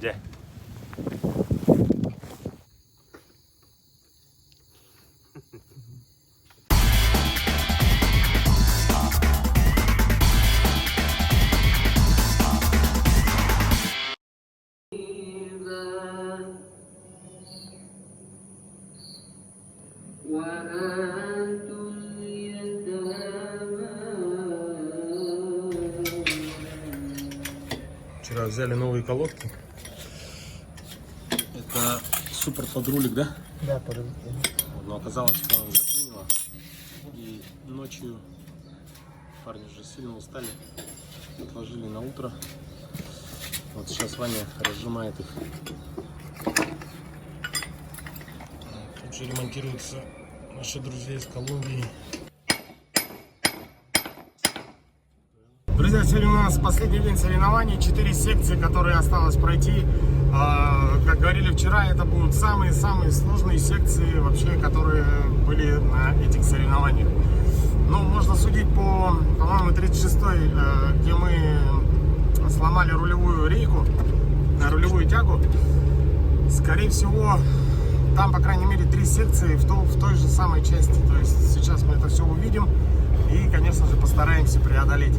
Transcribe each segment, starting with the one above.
где? Вчера взяли новые колодки. Это супер подрулик, да? Да, подрулик. Но оказалось, что он заклинило. И ночью парни уже сильно устали. Отложили на утро. Вот сейчас Ваня разжимает их. Тут же ремонтируются наши друзья из Колумбии. Друзья, сегодня у нас последний день соревнований, 4 секции, которые осталось пройти. Как говорили вчера, это будут самые-самые сложные секции вообще, которые были на этих соревнованиях. Ну, можно судить по-моему, 36-й, где мы сломали рулевую рейку, рулевую тягу. Скорее всего, там, по крайней мере, 3 секции в той же самой части. То есть сейчас мы это все увидим и, конечно же, постараемся преодолеть.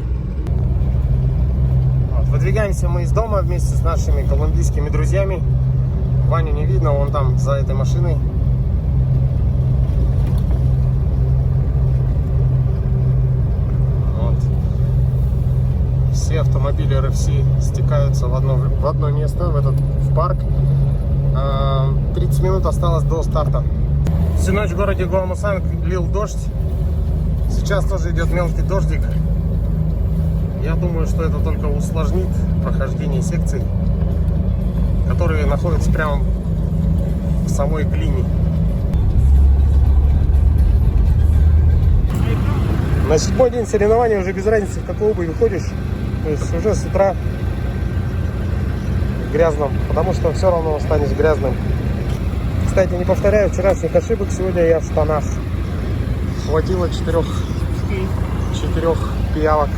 Выдвигаемся мы из дома вместе с нашими колумбийскими друзьями. Ваню не видно, он там за этой машиной. Вот. Все автомобили RFC стекаются в одно место, в парк. 30 минут осталось до старта. Всю ночь в городе Гуамусанг лил дождь. Сейчас тоже идет мелкий дождик. Я думаю, что это только усложнит прохождение секций, которые находятся прямо в самой глине. На 7-й день соревнований уже без разницы, в какую обувь выходишь. То есть уже с утра в грязном, потому что все равно останешься грязным. Кстати, не повторяю вчерашних ошибок, сегодня я в штанах. Хватило 4 пиявок.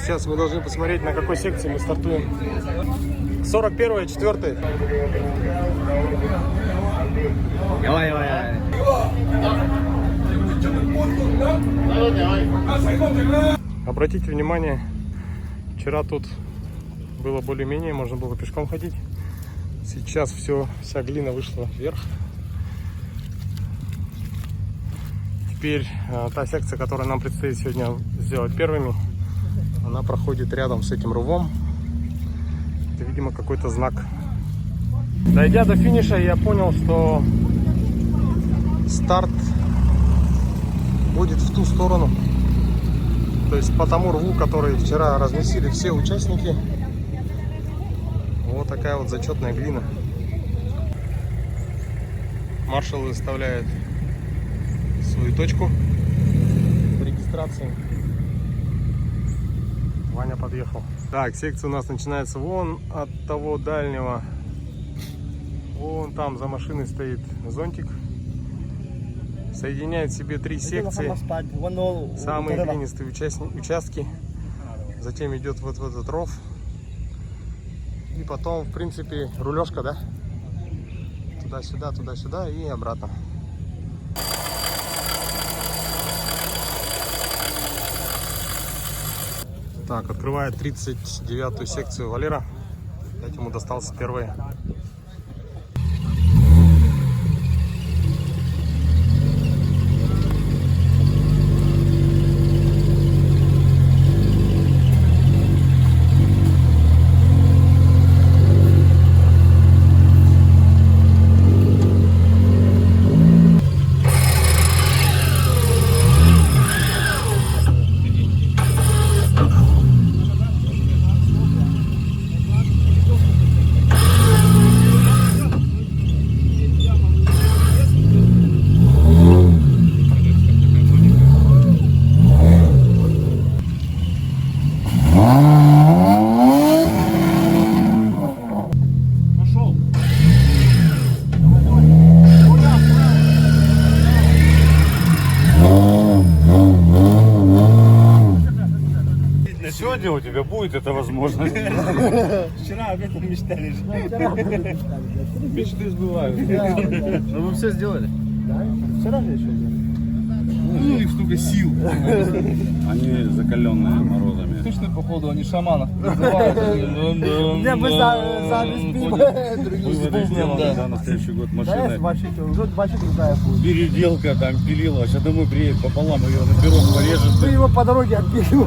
Сейчас мы должны посмотреть, на какой секции мы стартуем. 41-я, 4-я. Обратите внимание, вчера тут было более-менее, можно было пешком ходить. Сейчас вся глина вышла вверх. Теперь та секция, которую нам предстоит сегодня сделать первыми, она проходит рядом с этим рвом. Это, видимо, какой-то знак. Дойдя до финиша, я понял, что старт будет в ту сторону. То есть по тому рву, который вчера разместили все участники. Вот такая вот зачетная глина. Маршал выставляет свою точку регистрации. Ваня подъехал. Так, секция у нас начинается вон от того дальнего. Вон там за машиной стоит зонтик. Соединяет в себе 3 секции. Самые глинистые участки. Затем идет вот в этот ров. И потом, в принципе, рулежка, да? Туда-сюда и обратно. Так, открывает 39-ю секцию Валера. Опять ему достался первый. тебя будет эта возможность. Вчера об этом мечтали же. Мечты сбываются. Ну вы все сделали? Да, вчера же еще делали. Ну, у них столько сил. Они закаленные народами. Точно, походу, они шаманов призывают. Где мы сами спим, другие с Выводы бубном, сделаны, да. да, на следующий год Да, машины. уже 2 часа другая будет. Переделка там пилила, сейчас домой приедет пополам, ее на пирог порежет. Ты его по дороге отпилил.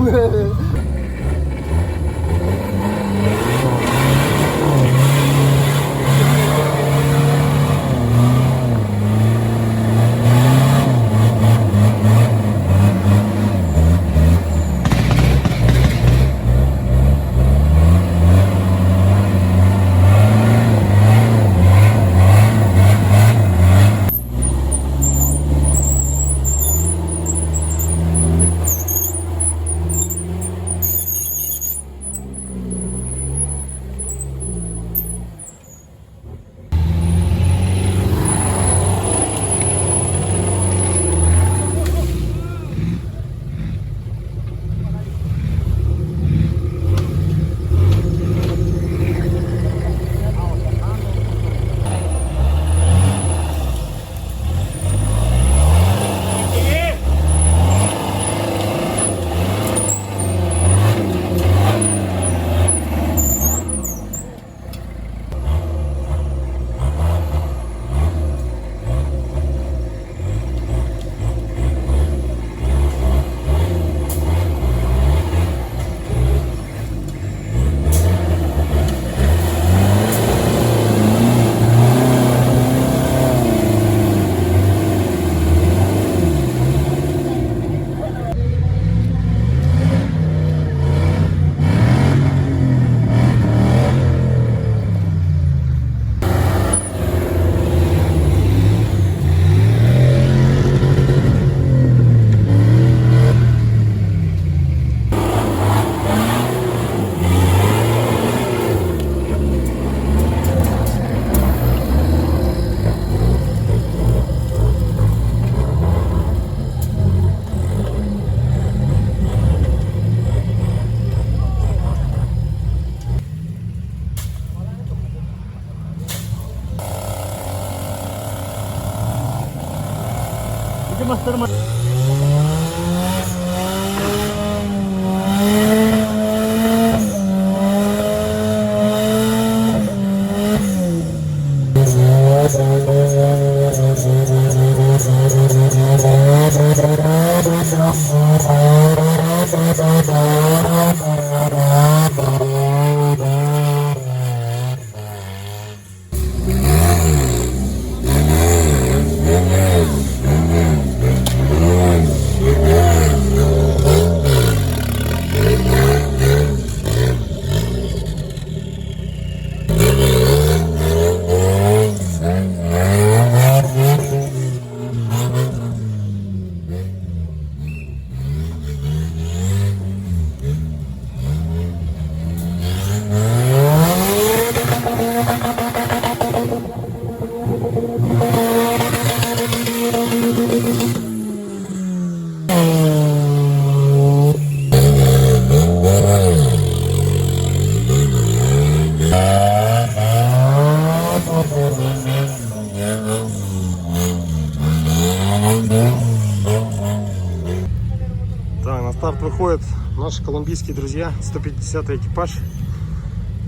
Так, на старт выходят наши колумбийские друзья, 150-й экипаж.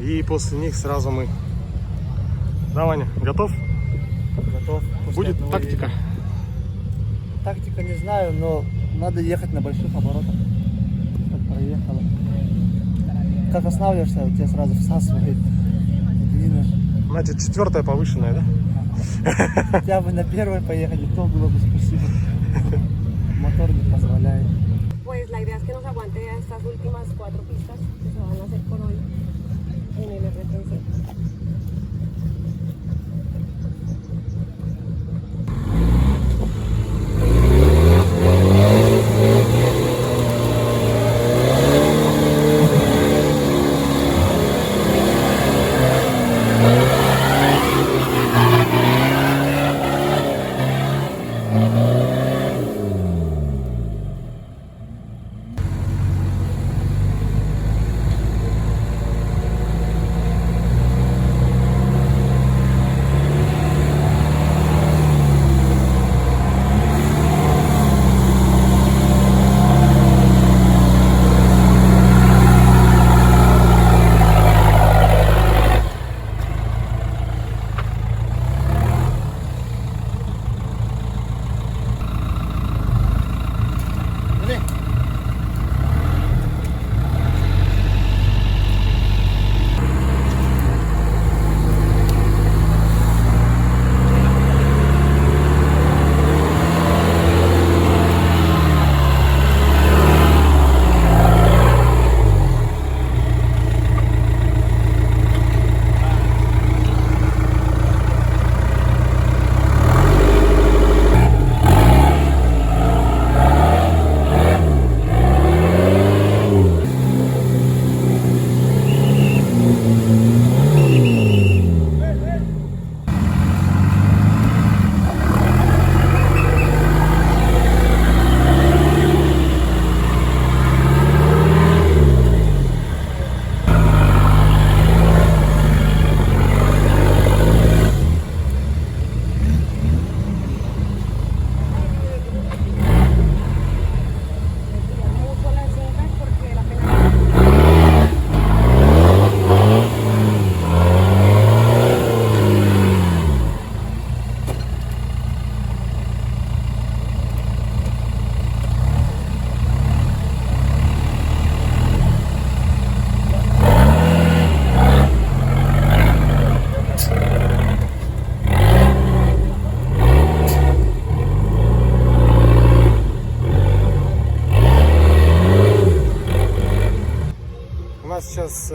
И после них сразу мы. Да, Ваня, готов? Готов. Будет тактика. Тактика не знаю, но надо ехать на больших оборотах. Чтобы проехала. Как останавливаешься, у тебя сразу всасывает. Двинешь. Значит, 4-я повышенная, да? Хотя бы на первой поехать, и то было бы спасибо. Мотор не позволяет. Pues la idea es que nos aguante a estas últimas 4 pistas que se van a hacer por hoy en el RTC.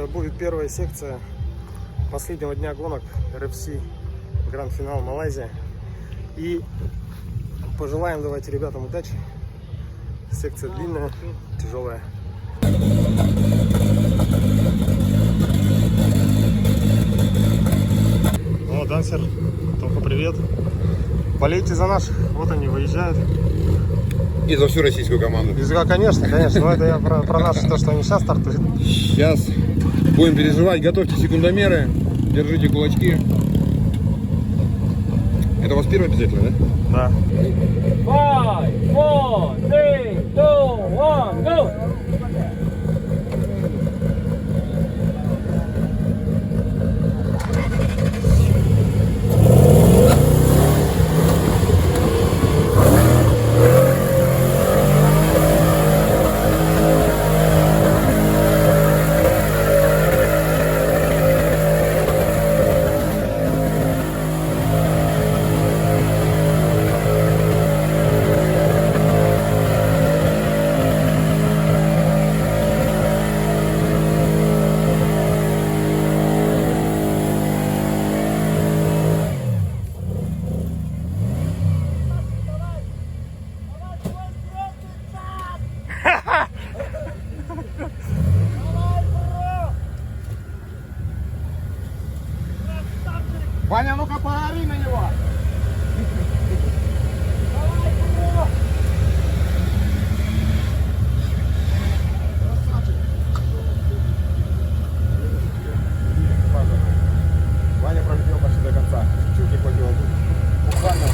будет первая секция последнего дня гонок RFC Гранд-финал Малайзия. И пожелаем, давайте, ребятам, удачи. Секция длинная, тяжелая. О, Дансер, только привет. Болейте за наших, вот они выезжают. И за всю российскую команду. Конечно, конечно, но это я про наши, то, что они сейчас стартуют. Сейчас будем переживать. Готовьте секундомеры. Держите кулачки. Это у вас первый обязательно, да? Да. 5, 4, 3, 2, 1, go! Ваня, ну-ка поори на него! Ваня пролетел почти до конца. Чуть не хватило. Буквально.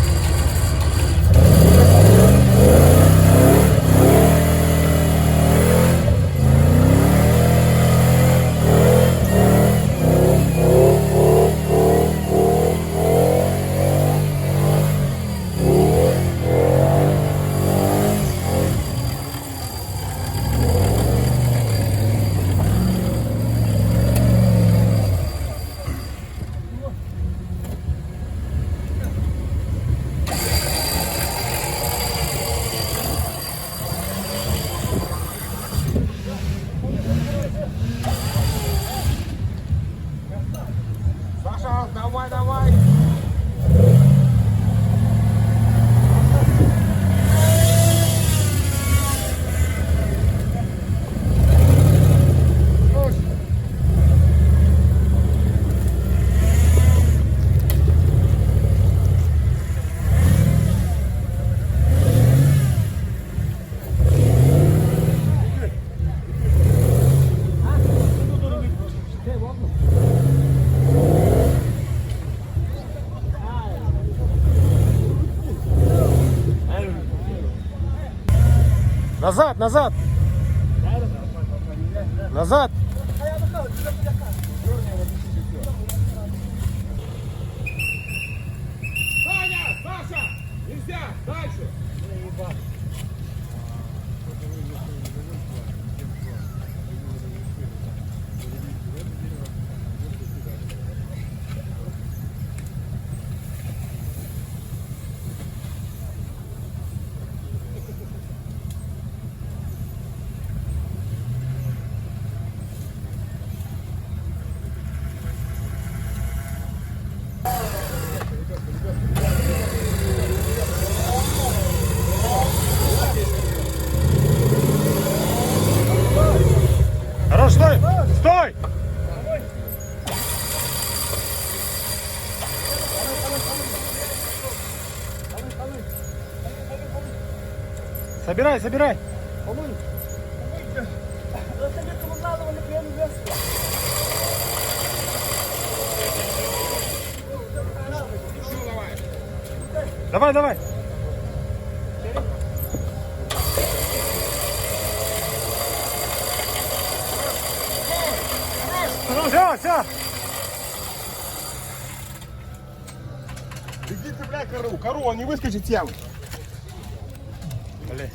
Саша, давай, давай! Назад, назад! Назад! Хорош, стой! Стой! Собирай, собирай! Давай, давай! Все, все! Беги, цепляй кору, кору, он не выскочит тем. Блин.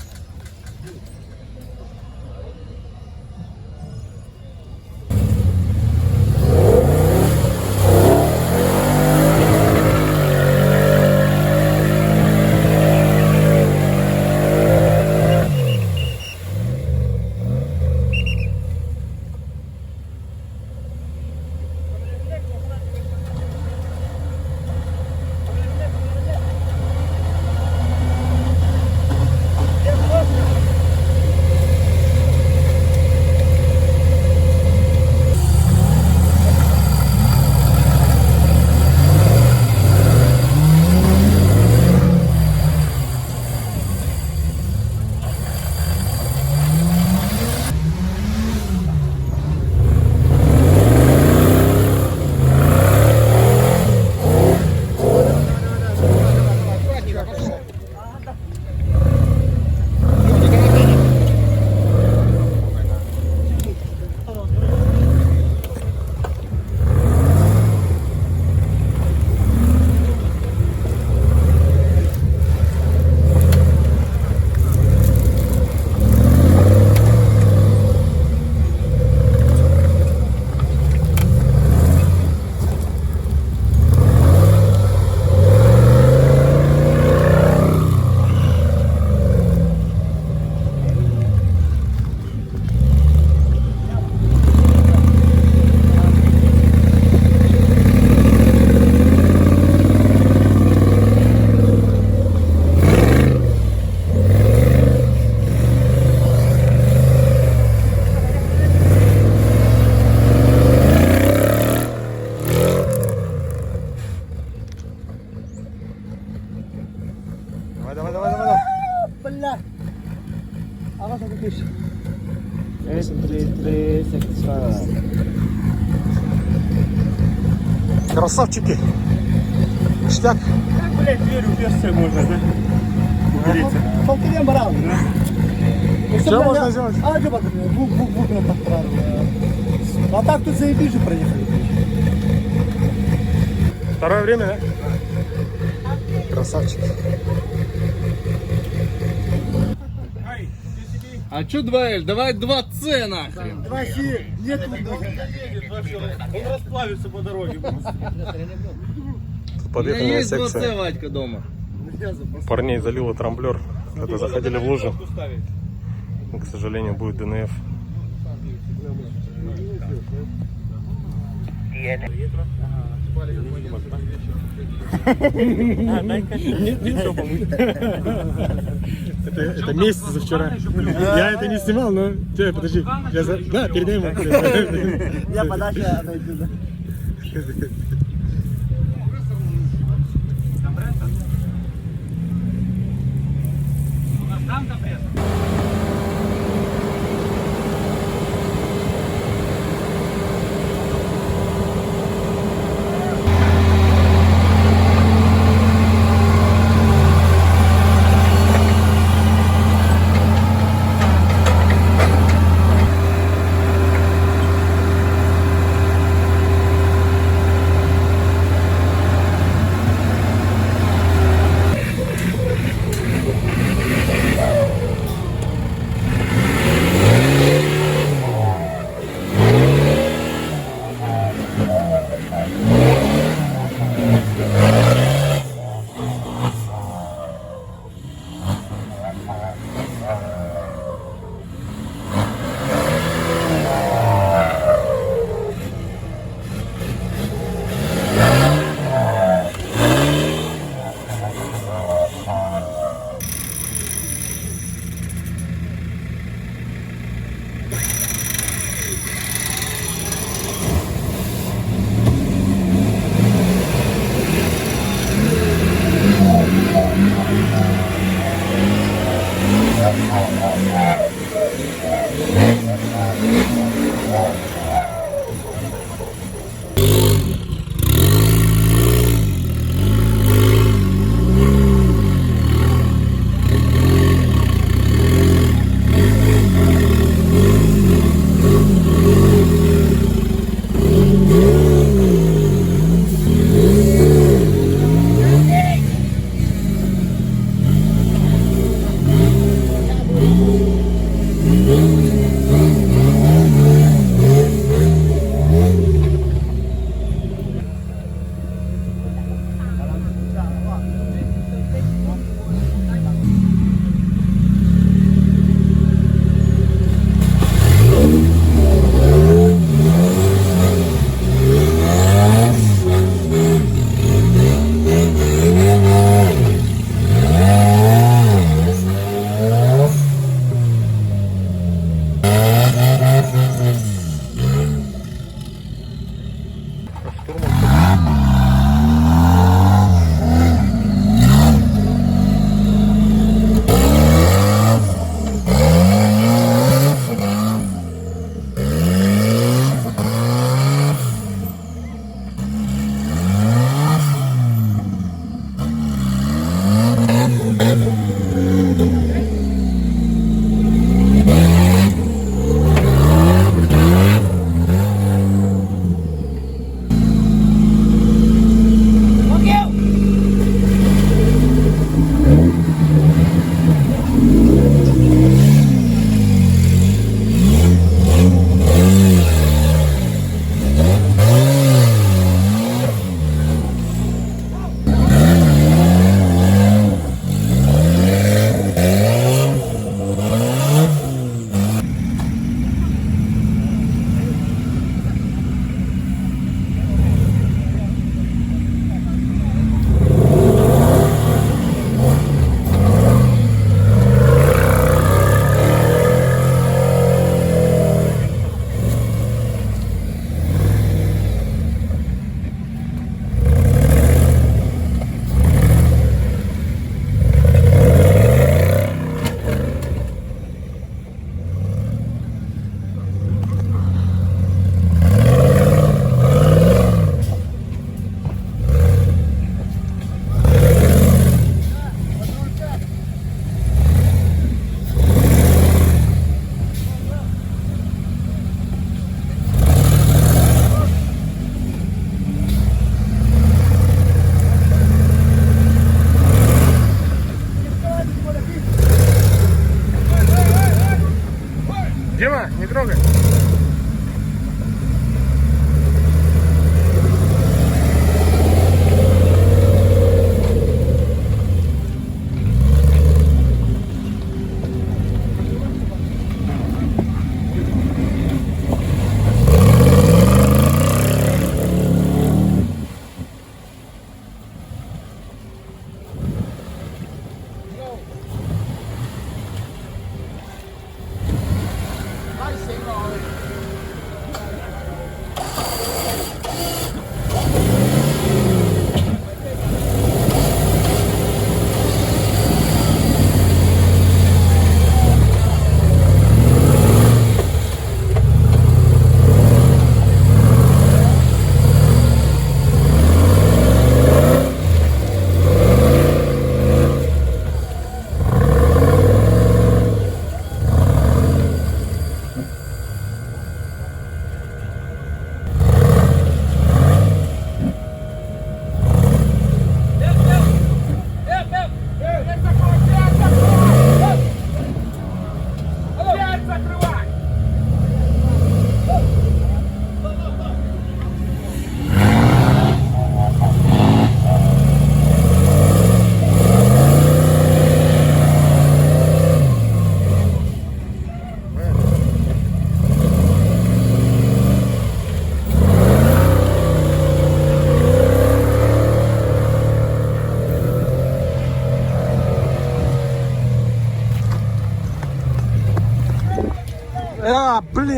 Красавчики. Ништяк. Блять, дверь уперся можно, да? Полтора баран. Что можно сделать? А, что потом? Бук на трактор. А так тут заебись же проехали. Второе время, да? Красавчик. А чё 2L? Давай 2C нахрен. Вообще, нет. Он расплавится по дороге. Тут У подъехали меня на есть 2C, секции. Вадька, дома. Парней залило трамблер, когда заходили в лужу. И, к сожалению, будет ДНФ. Это месяц за вчера. Я это не снимал, но... Подожди. Да, передай ему. Я подальше отойду, да.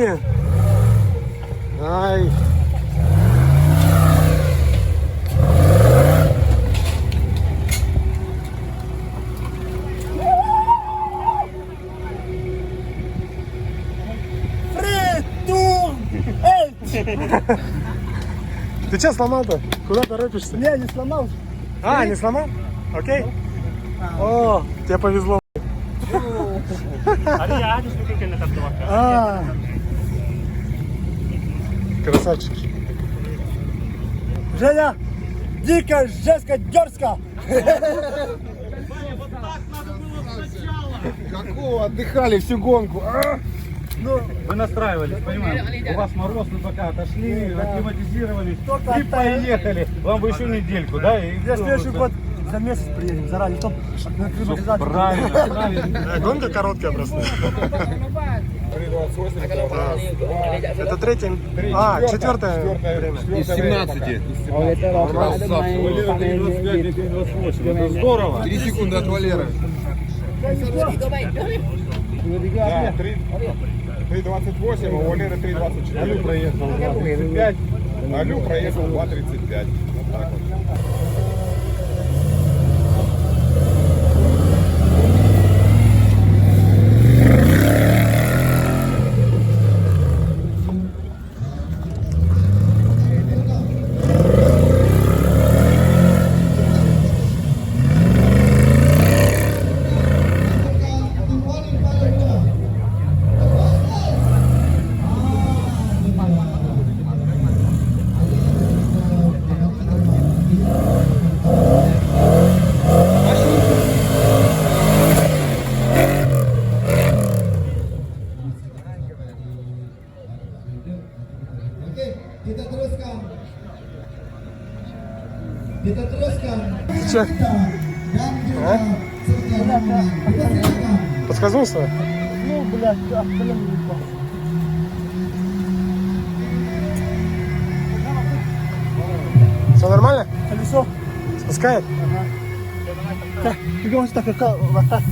блин. Ай. Ты что сломал-то? Куда торопишься? Не, не сломал. А, не сломал? Окей. О, тебе повезло. А. Красавчики. Женя, дико, жестко, дерзко. Какого отдыхали всю гонку? Вы настраивались, понимаете? У вас мороз, вы пока отошли, акклиматизировались Только и оттаяли. поехали. Вам бы еще недельку, да? И Я следующий год за месяц приедем заранее, чтоб на климатизацию. правильно, правильно. Гонка короткая просто. 3.28. Это третье. А, четвертое время. Из 17. Это здорово. 3 секунды от Валеры. Да, 3.28, а у Валеры 3.24. Алю проехал 2:35. Алю проехал 2.35. Вот так вот. Ты че? А? Подскользнулся? Ну, блядь, блин, Все нормально? колесо. Спускает? Так, ты говоришь так, как вот так.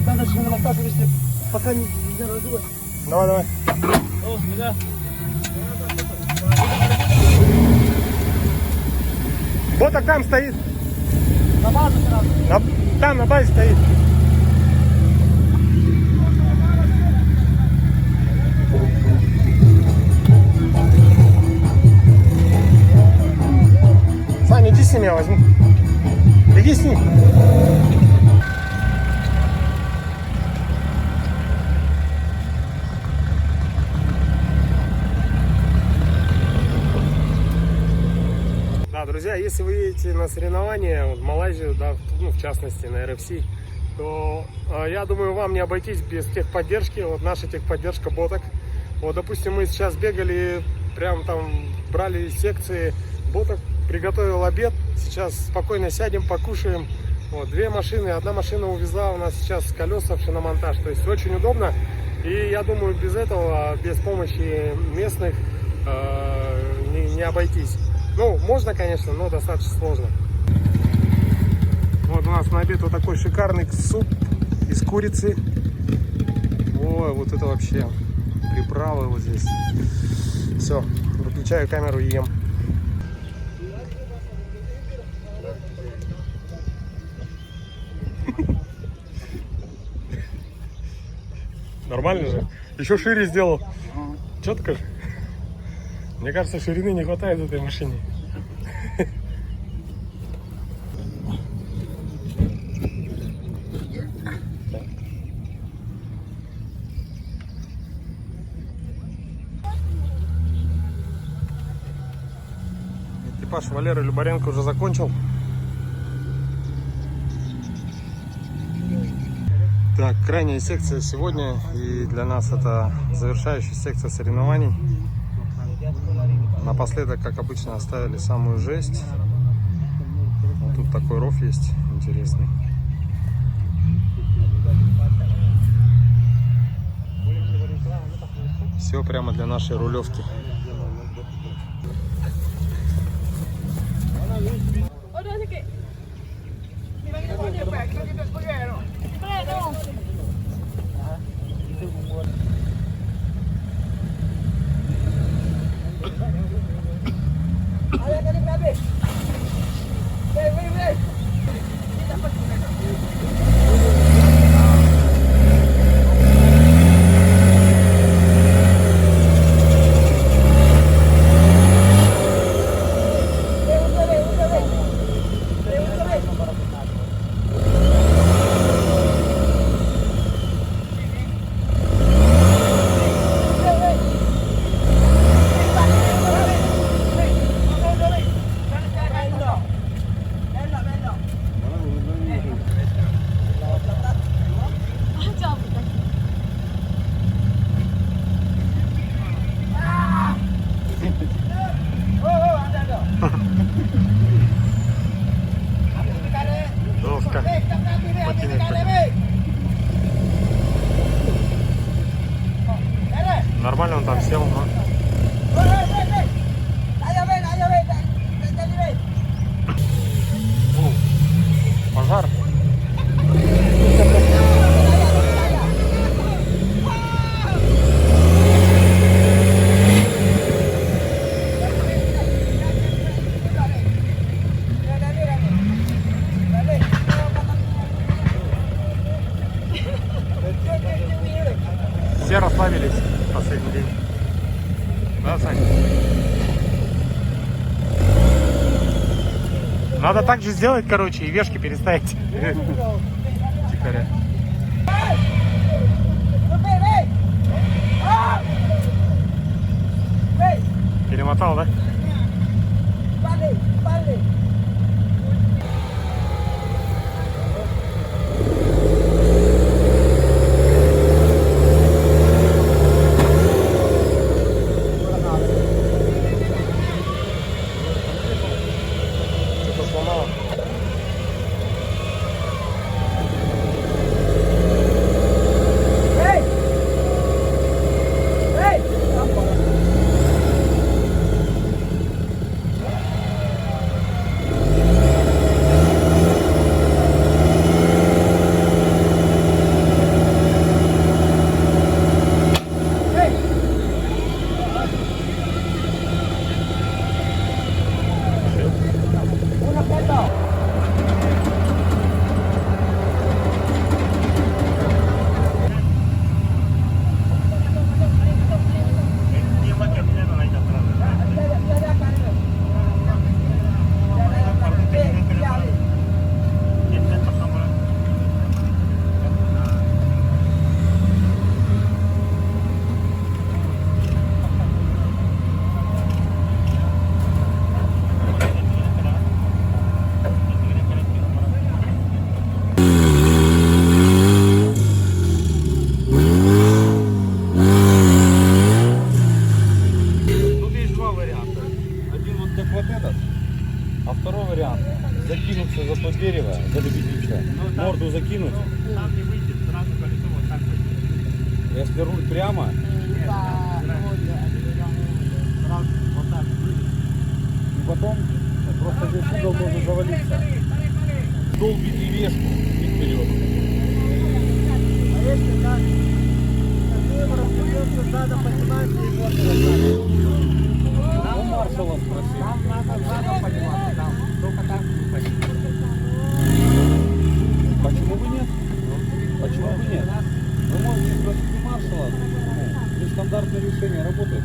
Там даже на вот так, если пока не раздулось. Давай, давай. Вот так там стоит. На базу сразу. Там на базе стоит. Саня, иди с ним, я возьму. Беги с ним. Да, друзья, если вы едете на соревнования вот, в Малайзию, да, ну, в частности на RFC, то я думаю, вам не обойтись без техподдержки. Вот наша техподдержка Боток. Вот, допустим, мы сейчас бегали, прям там брали секции. Боток приготовил обед. Сейчас спокойно сядем, покушаем. Вот, 2 машины, 1 машина увезла у нас сейчас колеса в шиномонтаж. То есть очень удобно. И я думаю, без этого, без помощи местных не обойтись. Ну, можно, конечно, но достаточно сложно. Вот у нас на обед вот такой шикарный суп из курицы. Ой, вот это вообще приправы вот здесь. Все, выключаю камеру и ем. Нормально же? Еще шире сделал. Четко же? Мне кажется, ширины не хватает в этой машине. Экипаж Валеры Любаренко уже закончил. Так, крайняя секция сегодня, и для нас это завершающая секция соревнований. Напоследок, как обычно, оставили самую жесть. Вот тут такой ров есть интересный. Все прямо для нашей рулевки. Жестко. Ботинок. Нормально он там сел, но... Пожар. Все расслабились в последний день. Да, Сань? Надо так же сделать, короче, и вешки переставить. Тихоря. Перемотал, да? Что-то сломало. Тут есть два варианта. Один вот как вот этот, а второй вариант закинуться за то дерево, за лебедичка, морду закинуть. Если руль прямо, и потом просто здесь угол можно завалиться. Долбить и вешку и вперед. Надо понимать, и вот У маршала спросил. Почему бы нет? Почему бы нет? Вы можете спросить у маршала. Ну, стандартное решение работает.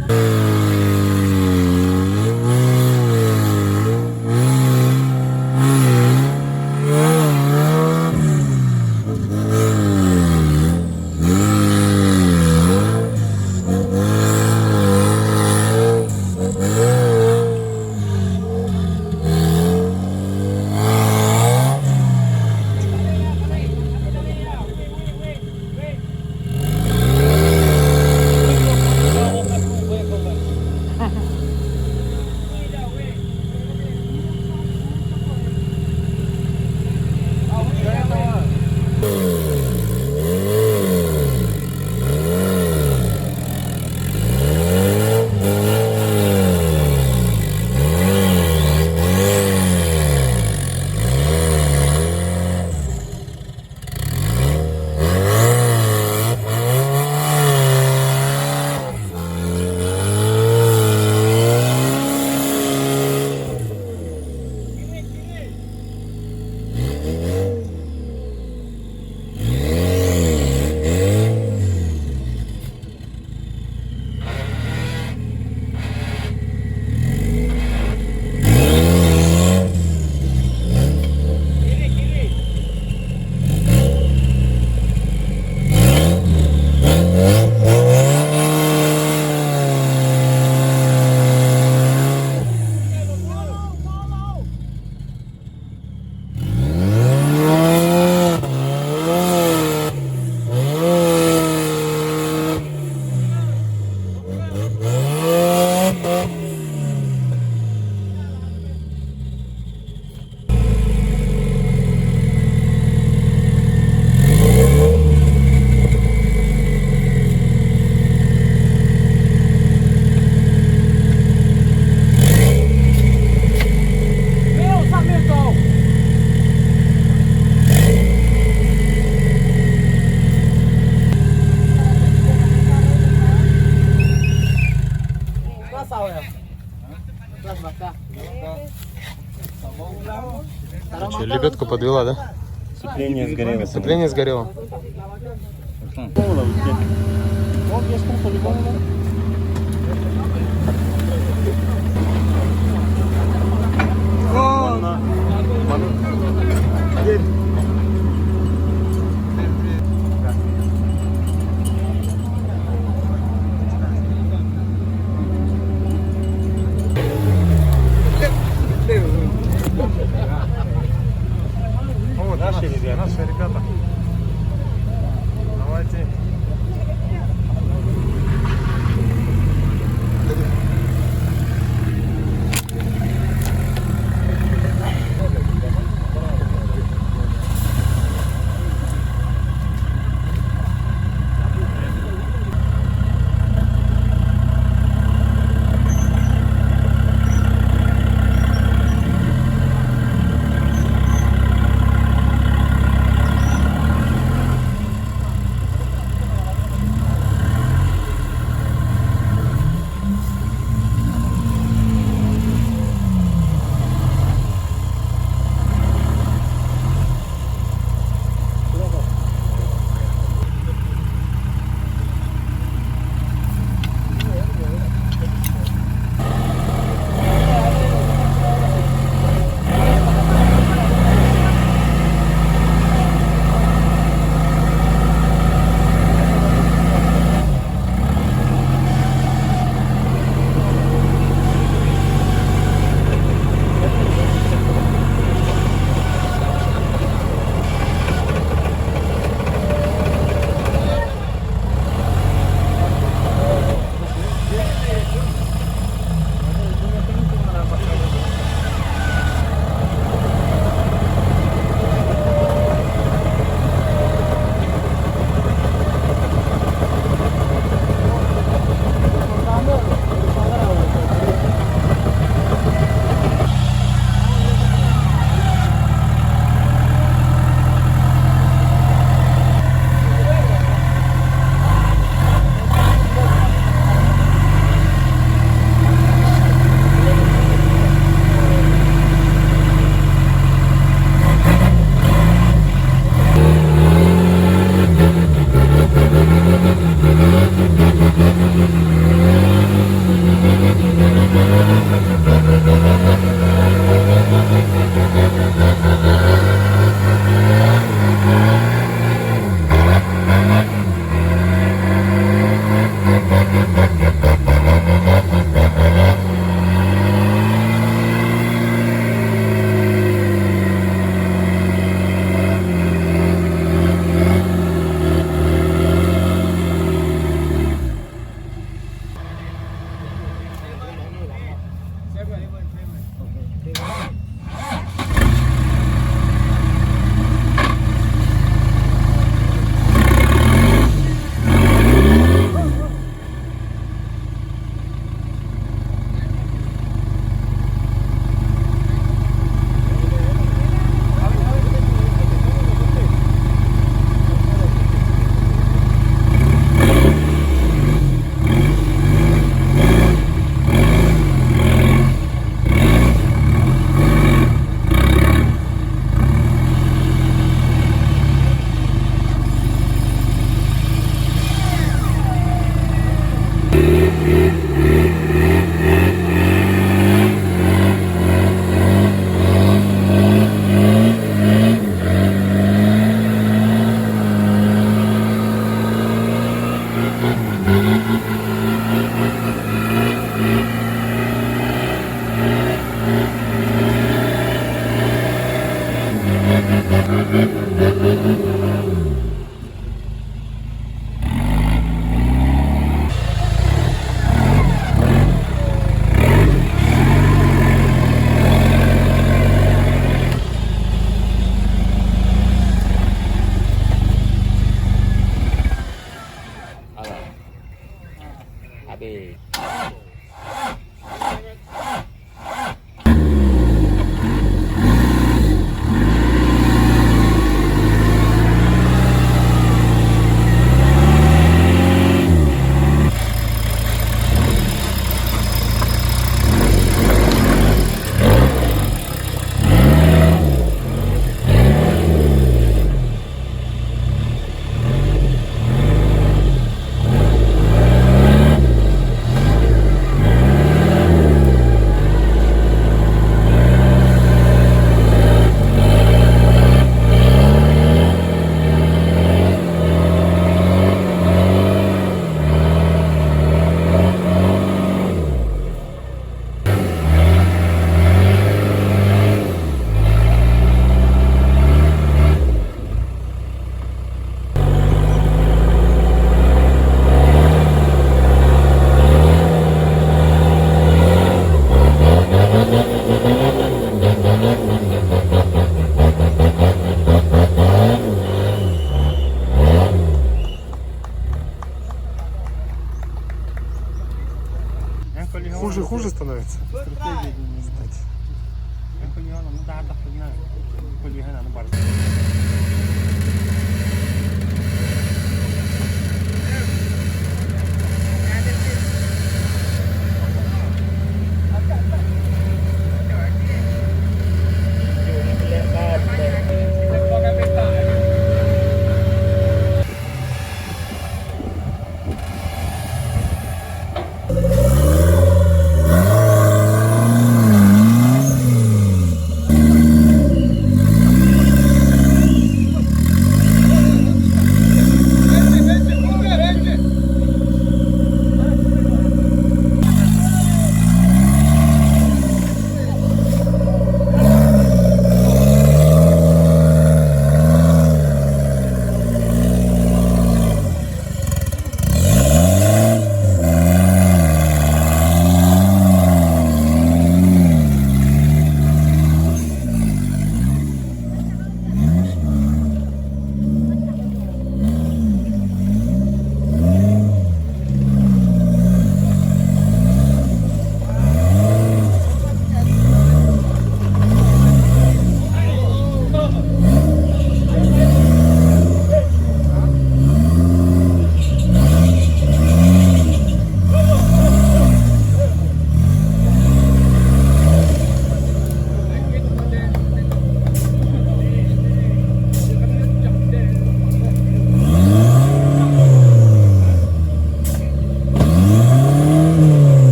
Что, лебедку подвела, да? Сцепление сгорело. Сцепление сгорело. Вот есть по-любому. О, наши ребята. Давайте. готовится. Стратегия, думаю. Кстати.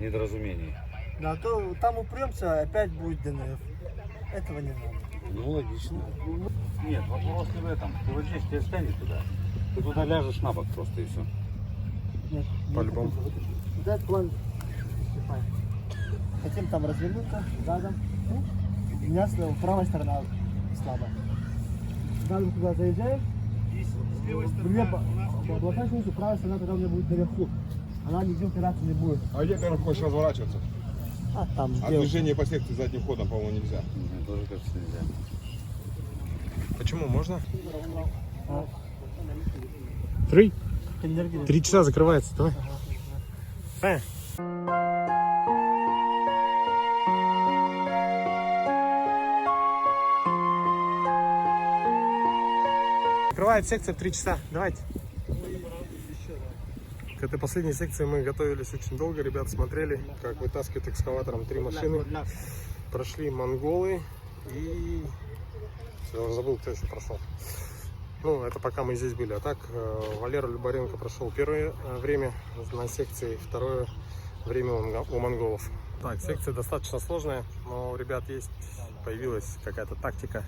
Недоразумение. Да, то там упремся, опять будет ДНФ. Этого не надо. Ну, логично. Нет, вопрос не в этом. Ты вот здесь, тебе станет туда. Ты туда ляжешь на бок просто и все. Нет, По-любому. Вот этот план. Хотим там развернуться задом. У меня правая сторона слабая. Задом туда заезжаем. Облака снизу, правая сторона тогда у меня будет наверху. Она нигде упираться не будет. А где ты хочешь разворачиваться? А там А где? движение по секции задним ходом, по-моему, нельзя. Мне тоже кажется, нельзя. Почему? Можно? А, 3. энергия. 3 часа закрывается. Давай. Закрывает секция в 3 часа. Давайте. К этой последней секции мы готовились очень долго. Ребята смотрели, как вытаскивают экскаватором 3 машины. Прошли монголы и... Я уже забыл, кто еще прошел. Ну, это пока мы здесь были. А так, Валера Любаренко прошел первое время на секции, второе время у монголов. Так, секция достаточно сложная, но у ребят появилась какая-то тактика,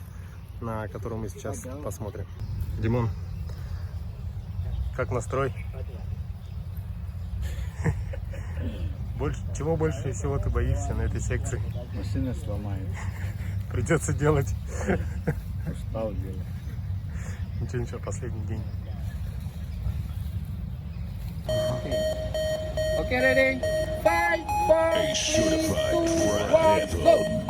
на которую мы сейчас посмотрим. Димон, как настрой? Чего больше всего ты боишься на этой секции? Машина сломает. Придется делать. Устал делать. Ничего, последний день. Okay, ready? 5, 4, 3, 2, 1, go!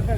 Ini